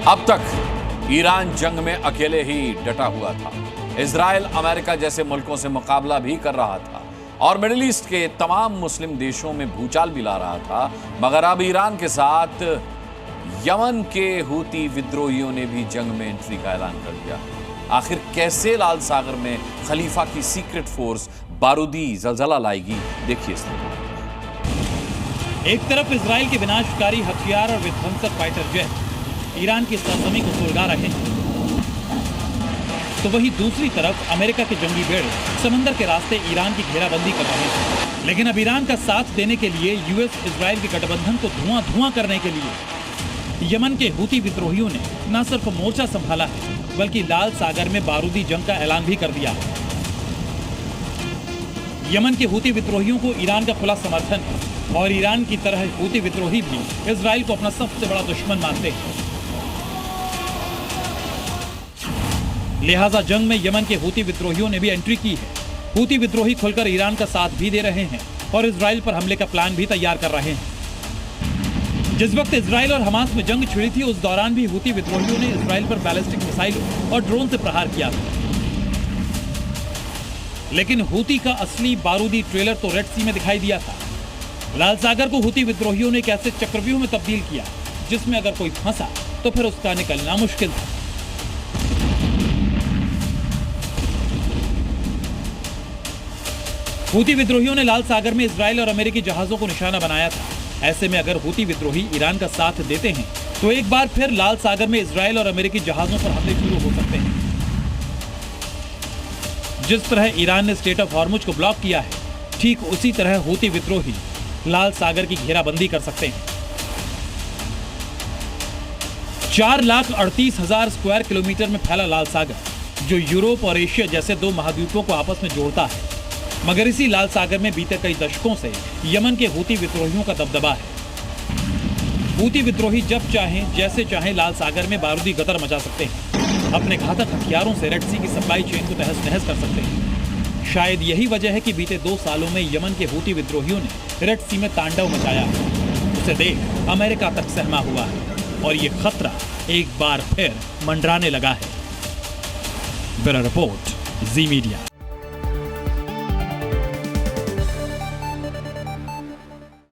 अब तक ईरान जंग में अकेले ही डटा हुआ था। इजराइल अमेरिका जैसे मुल्कों से मुकाबला भी कर रहा था और मिडिल ईस्ट के तमाम मुस्लिम देशों में भूचाल भी ला रहा था। मगर अब ईरान के साथ यमन के हूती विद्रोहियों ने भी जंग में एंट्री का ऐलान कर दिया। आखिर कैसे लाल सागर में खलीफा की सीक्रेट फोर्स बारूदी जलजला लाएगी, देखिए इस एक तरफ इजराइल के विनाशकारी हथियार और विध्वंसक फाइटर जेट ईरान की सरजमी को सुलगा रहे हैं, तो वहीं दूसरी तरफ अमेरिका के जंगी बेड़े समंदर के रास्ते ईरान की घेराबंदी कर रहे हैं। लेकिन अब ईरान का साथ देने के लिए यूएस इजराइल के गठबंधन को धुआं करने के लिए यमन के हूती विद्रोहियों ने न सिर्फ मोर्चा संभाला है, बल्कि लाल सागर में बारूदी जंग का ऐलान भी कर दिया है। यमन के हूती विद्रोहियों को ईरान का खुला समर्थन है और ईरान की तरह हूती विद्रोही भी इजराइल को अपना सबसे बड़ा दुश्मन मानते हैं। लिहाजा जंग में यमन के हूती विद्रोहियों ने भी एंट्री की है। हूती विद्रोही खुलकर ईरान का साथ भी दे रहे हैं और इजराइल पर हमले का प्लान भी तैयार कर रहे हैं। जिस वक्त इजराइल और हमास में जंग छिड़ी थी, उस दौरान भी हूती विद्रोहियों ने इजराइल पर बैलिस्टिक मिसाइलों और ड्रोन से प्रहार किया था। लेकिन हूती का असली बारूदी ट्रेलर तो रेड सी में दिखाई दिया था। लाल सागर को हूती विद्रोहियों ने एक ऐसे चक्रव्यूह में तब्दील किया जिसमें अगर कोई फंसा तो फिर उसका निकलना मुश्किल था। हूती विद्रोहियों ने लाल सागर में इजराइल और अमेरिकी जहाजों को निशाना बनाया था। ऐसे में अगर हूती विद्रोही ईरान का साथ देते हैं तो एक बार फिर लाल सागर में इजराइल और अमेरिकी जहाजों पर हमले शुरू हो सकते हैं। जिस तरह ईरान ने स्ट्रेट ऑफ हॉर्मुज को ब्लॉक किया है, ठीक उसी तरह हूती विद्रोही लाल सागर की घेराबंदी कर सकते हैं। 4,38,000 स्क्वायर किलोमीटर में फैला लाल सागर, जो यूरोप और एशिया जैसे दो महाद्वीपों को आपस में जोड़ता है, मगर इसी लाल सागर में बीते कई दशकों से यमन के हूती विद्रोहियों का दबदबा है। हूती विद्रोही जब चाहें जैसे चाहें लाल सागर में बारूदी गदर मचा सकते हैं। अपने घातक हथियारों से रेड सी की सप्लाई चेन को तहस नहस कर सकते हैं। शायद यही वजह है कि बीते 2 सालों में यमन के हूती विद्रोहियों ने रेड सी में तांडव मचाया है। उसे देख अमेरिका तक सहमा हुआ है और ये खतरा एक बार फिर मंडराने लगा है। ब्यूरो रिपोर्ट, जी मीडिया।